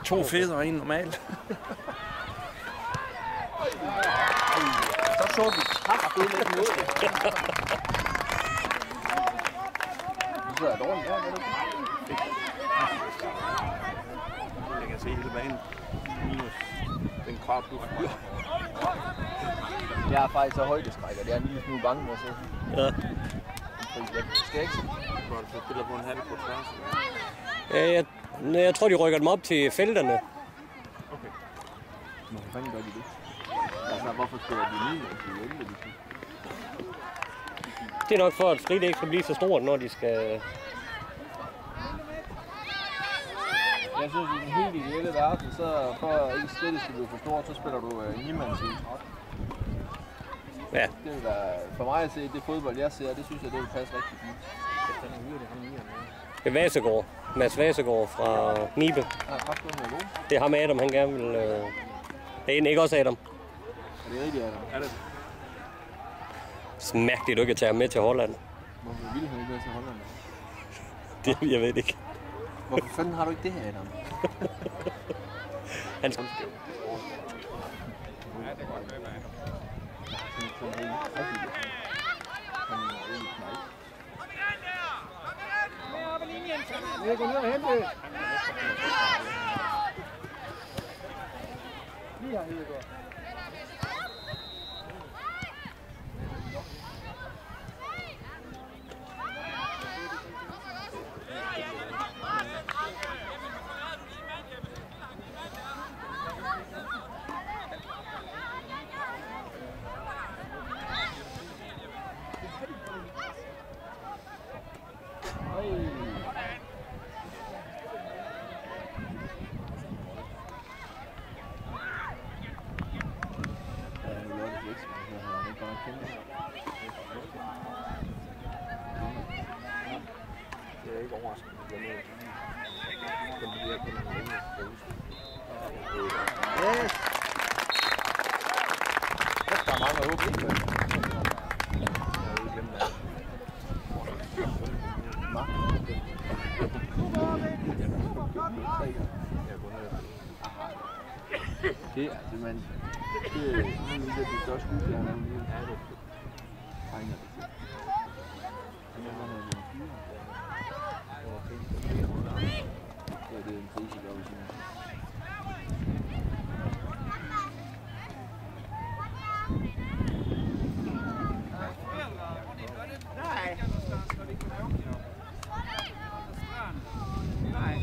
To fædre og en normal. Så så vi tak lidt mod det. Du sidder dårligt her, ved du? Jeg kan se hele banen. Minus den kvart plus 4. Jeg er faktisk så højdeskrækker. Det er en lille smule bange med at se. Ja. Skal ikke? Hvor du spiller på en halv på tværs. Ja, jeg tror, de rykker dem op til felterne. Okay. Nå, hvor fanden gør de det? Altså, hvorfor spiller de 9 og de 11? Det er nok for, at frit ikke skal blive så stort, når de skal... Jeg synes, i den helt ideelle verden, så for at ikke skridtet skal blive for stort, så spiller du 9-mands i. Ja. Det vil være, for mig at se, det fodbold, jeg ser, det synes jeg, det vil passe rigtig fint. Det er Vasegård. Mads Vasegård fra Nibe. Ja, kraftigt, er god. Det er ham Adam, han gerne vil... Det er ikke også Adam. Er det rigtigt, Adam? Er det? Så mærkeligt, du ikke kan tage ham med til Holland. Hvorfor vil han ikke med til Holland? Det, jeg ved ikke. Hvorfor fanden har du ikke det her, Adam? Han... Jeg går ned og hente. Lige her, Hedegaard. Det er ikke overraskende. Yes! Der er mange håb, ikke? Det er simpelthen... Det er det største hus, jeg har lavet lige. Tegner det til. Det er en pris, der også. Nej.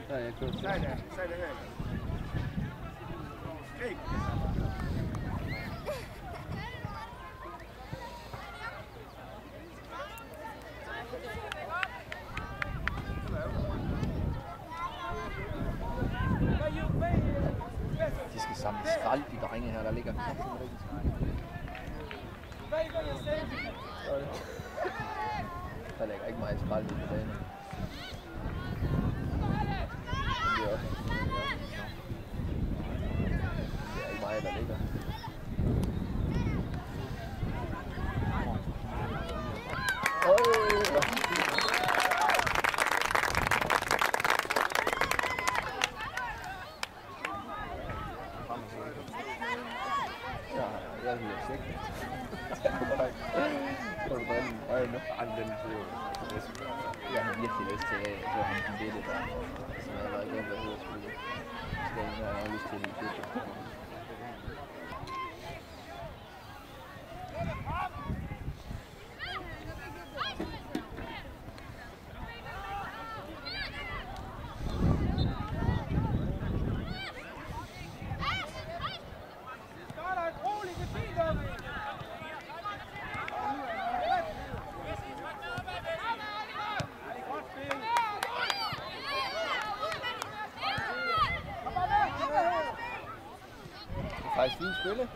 Ja, jeg kører. Sej det her. Hey. De skal samle skrald, de drenge her, der ligger knap på rigtig skrald. Der ligger ikke meget skrald på banen. Det er også. Det er ikke meget, der ligger. Jeg vil have Tror du bare, jeg har virkelig lyst til at få ham den billede der. Så jeg har været glemt, hvad hedder spillet. Så jeg har lyst til at det. Faktisk fint spille.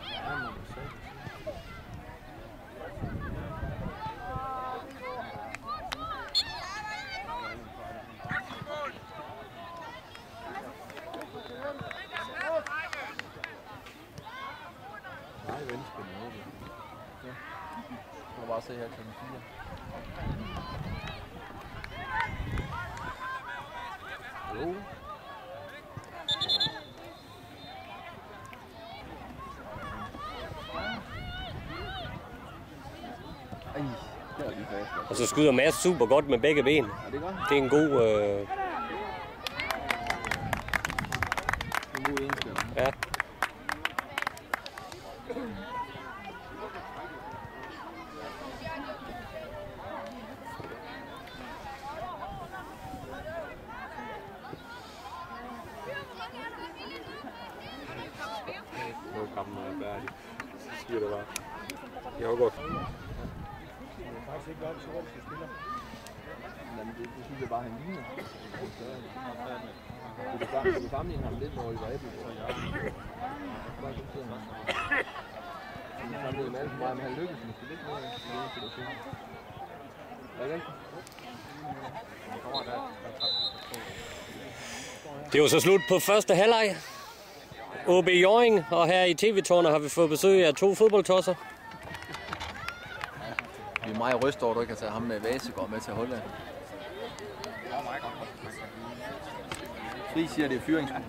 Nej, venspændende. Ja. Du må bare se her kl. 4. Jo. Og så skyder Mads super godt med begge ben. Ja, det er godt. Det er en god... En god egenskab. Ja. Nu er kampen færdig. Så siger det bare. Jeg har godt. Jamen, det synes jeg bare, han ligner. Du kan sammenligne ham lidt med Oliver Abel. Bare så sidder han. Han sammenligner med alt for meget, men han lykkes måske lidt mere i den situation. Er det rigtigt? Det var så slut på første halvleg. OB Hjørring, og her i TV-tårnet har vi fået besøg af 2 fodboldtosser. Vi er meget rystet over, at du ikke har taget ham med Vasegård med til Holland. Fri siger, det er fyringsspil.